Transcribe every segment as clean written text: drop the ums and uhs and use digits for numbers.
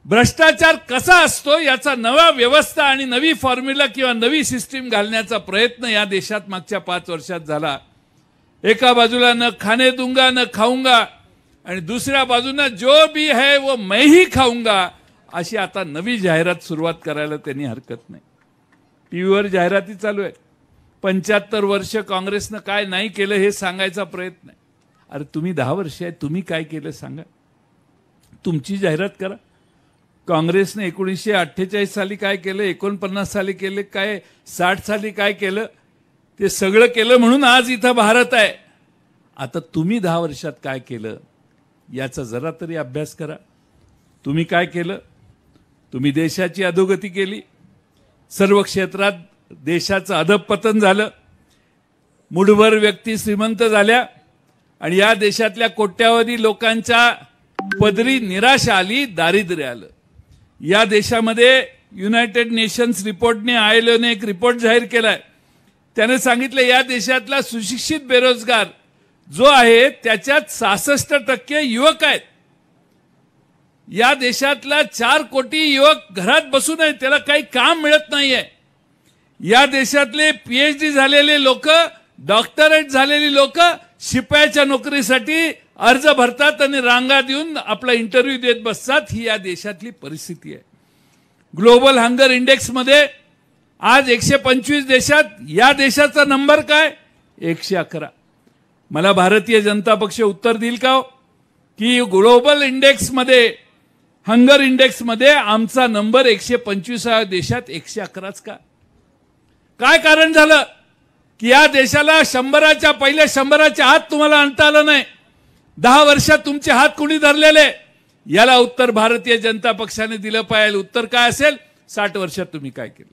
भ्रष्टाचार कसा असतो याचा नवा व्यवस्था आणि नवी फॉर्म्युला किंवा नवी सिस्टीम घालण्याचा प्रयत्न या देशात मागच्या 5 वर्षात झाला। एका बाजूला न खाने दूंगा न खाऊंगा आणि दुसऱ्या बाजूने जो भी है वो मैं ही खाऊंगा अशी आता नवी जाहिरात सुरुवात करायला त्यांनी हरकत नाही। टीव्हीवर जाहिराती चालू आहे। 75 वर्ष काँग्रेसने काय नाही केलं हे सांगायचा प्रयत्न आहे। अरे तुम्ही 10 वर्ष आहे, तुम्ही काय केलं सांगा, तुमची जाहिरात करा। काँग्रेसने 1948 साली काय केलं, 49 साली केले काय, 60 साली काय केलं, ते सगळं केलं म्हणून आज इथं भारत आहे। आता तुम्ही 10 वर्षात काय केलं याचा जरा तरी अभ्यास करा। तुम्ही काय केलं? तुम्ही देशाची अधोगती केली, सर्व क्षेत्रात देशाचं अधपतन झालं, मुठभर व्यक्ती श्रीमंत झाल्या आणि या देशातल्या कोट्यावधी लोकांच्या पदरी निराशा आली, दारिद्र्य आलं। या देशामध्ये युनायटेड नेशन्स रिपोर्टने आयएलओने एक रिपोर्ट जाहीर केलाय। त्याने सांगितलं या देशातला सुशिक्षित बेरोजगार जो आहे त्याच्यात 66% युवक आहेत। या देशातला 4 कोटी युवक घरात बसून आहेत, त्याला काही काम मिळत नाहीये। या देशातले पीएचडी झालेले लोक, डॉक्टरेट झालेली लोक शिपायाच्या नोकरीसाठी अर्ज भरतात आणि रांगा देऊन आपला इंटरव्ह्यू देत बसतात। ही या देशातली परिस्थिती आहे। ग्लोबल हंगर इंडेक्स मध्ये आज 125 देशात या देशाचा नंबर काय? 111। मला भारतीय जनता पक्ष उत्तर देईल का की ग्लोबल इंडेक्स मध्ये, हंगर इंडेक्स मध्ये आमचा नंबर 125व्या देशात 111च का? काय कारण झालं की या देशाला 100च्या पहिल्या 100च्या हात तुम्हाला आणता आलं नाही? 10 वर्षात तुमचे हात कुणी धरलेले? याला उत्तर भारतीय जनता पक्षाने दिलं पाहिजे। उत्तर काय असेल? 60 वर्षात तुम्ही काय केलं?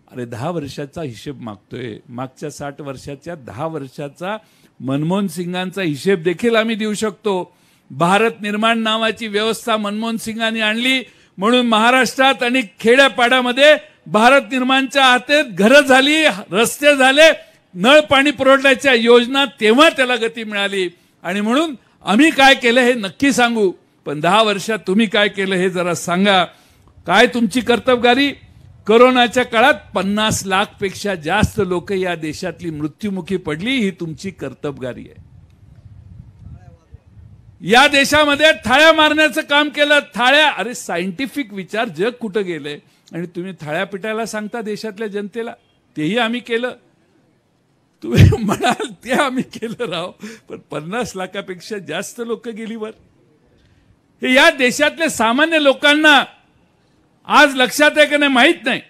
अरे 10 वर्षाचा हिशेब मागतोय, मागच्या 60 वर्षाच्या 10 वर्षाचा मनमोहन सिंगांचा हिशेब देखील आम्ही देऊ शकतो। भारत निर्माण नावाची व्यवस्था मनमोहन सिंगांनी आणली म्हणून महाराष्ट्रात आणि खेड्यापाड्यामध्ये भारत निर्माणच्या हातात घरं झाली, रस्ते झाले, नळ पाणी पुरवठ्याच्या योजना तेव्हा त्याला गती मिळाली। आणि म्हणून आम्ही काय केलं हे नक्की सांगू, पण 10 वर्षात तुम्ही काय केलं हे जरा सांगा। काय तुमची कर्तबगारी? कोरोनाच्या काळात 50 लाख पेक्षा जास्त लोक या देशातली मृत्युमुखी पडली, ही तुमची कर्तबगारी आहे। या देशामध्ये थाळ्या मारण्याचं काम केलं। थाळ्या, अरे सायंटिफिक विचार जग कुठे गेले आणि तुम्ही थाळ्या पिटायला सांगता देशातल्या जनतेला? तेही आम्ही केलं, तुम्ही म्हणाल ते आम्ही केलं राव, पण 50 लाखापेक्षा जास्त लोक गेली वर। हे या देशातल्या सामान्य लोकांना आज लक्षात आहे की नाही माहित नाही।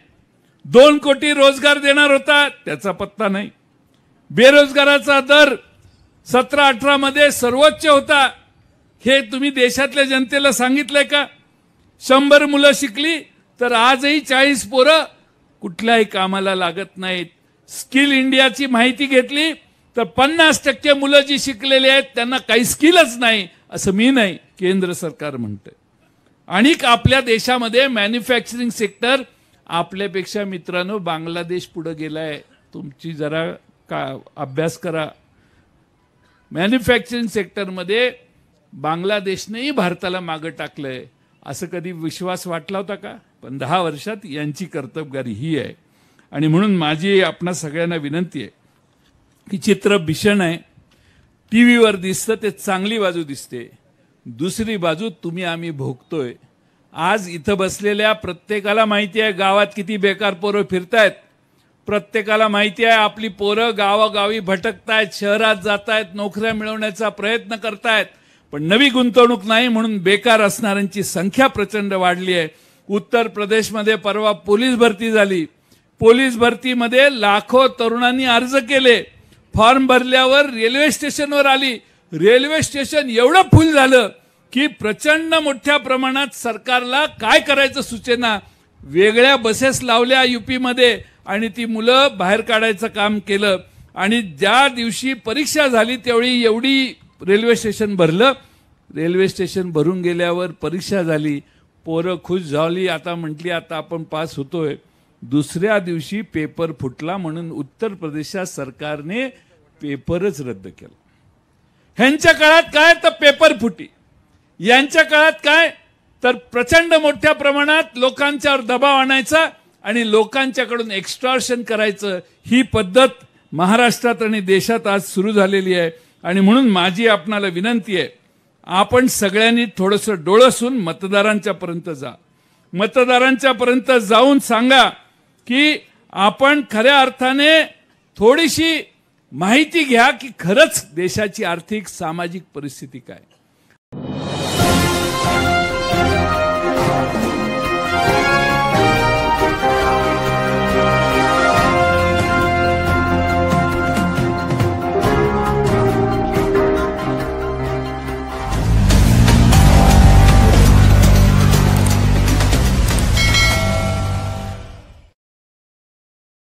2 कोटी रोजगार देणार होता, त्याचा पत्ता नाही। बेरोजगाराचा दर 17-18 मध्ये सर्वोच्च होता, हे तुम्ही देशातल्या जनतेला सांगितलंय का? 100 मुलं शिकली तर आजही 40 पोरं कुठल्याही कामाला लागत नाहीत। स्किल इंडियाची माहिती घेतली तर 50% मुलं जी शिकलेली आहेत त्यांना काही स्किलच नाही, असं मी नाही, केंद्र सरकार म्हणते। आणि आपल्या देशामध्ये मॅन्युफॅक्चरिंग सेक्टर आपल्यापेक्षा मित्रांनो बांगलादेश पुढे गेलाय। तुमची जरा अभ्यास करा। मॅन्युफॅक्चरिंग सेक्टरमध्ये बांगलादेशनेही भारताला मागे टाकलंय, असं कधी विश्वास वाटला होता का? पण 10 वर्षात यांची कर्तबगारी ही आहे। आणि म्हणून माझी आपणा सगळ्यांना विनंती आहे की चित्र भीषण आहे। टीव्हीवर दिसतं ते चांगली बाजू दिसते, दुसरी बाजू तुम्ही आम्ही भोगतोय। आज इथं बसलेल्या प्रत्येकाला माहिती आहे गावात किती बेकार पोरं फिरतायत। प्रत्येकाला माहिती आहे आपली पोरं गावागावी भटकतायत, शहरात जातायत, नोकऱ्या मिळवण्याचा प्रयत्न करतायत, पण नवी गुंतवणूक नाही म्हणून बेकार असणाऱ्यांची संख्या प्रचंड वाढली आहे। उत्तर प्रदेशमध्ये परवा पोलीस भरती झाली। पोलीस भरतीमध्ये लाखो तरुणांनी अर्ज केले, फॉर्म भरल्यावर रेल्वे स्टेशनवर आली। रेल्वे स्टेशन एवढं फुल झालं की प्रचंड मोठ्या प्रमाणात सरकारला काय करायचं सुचेना, वेगळ्या बसेस लावल्या यूपी मध्ये आणि ती मुलं बाहेर काढायचं काम केलं। आणि ज्या दिवशी परीक्षा झाली त्यावेळी एवढी रेल्वे स्टेशन भरलं। रेल्वे स्टेशन भरून गेल्यावर परीक्षा झाली, पोरं खुश झाली, आता म्हटली आता आपण पास होतोय। दुसऱ्या दिवशी पेपर फुटला म्हणून उत्तर प्रदेशात सरकारने पेपरच रद्द केला। ह्यांच्या काळात काय तर पेपर फुटी, यांच्या काळात काय तर प्रचंड मोठ्या प्रमाणात लोकांच्यावर दबाव आणायचा आणि लोकांच्याकडून एक्स्टॉर्शन करायचं, ही पद्धत महाराष्ट्रात आणि देशात आज सुरू झालेली आहे. आणि म्हणून माझी आपणाला विनंती आहे, आपण सगळ्यांनी थोडंसं डोळसून मतदारांच्या पर्यंत जा. मतदारांच्या पर्यंत जाऊन सांगा की आपण खऱ्या अर्थाने थोडीशी माहिती घ्या की खरंच देशाची आर्थिक सामाजिक परिस्थिती काय.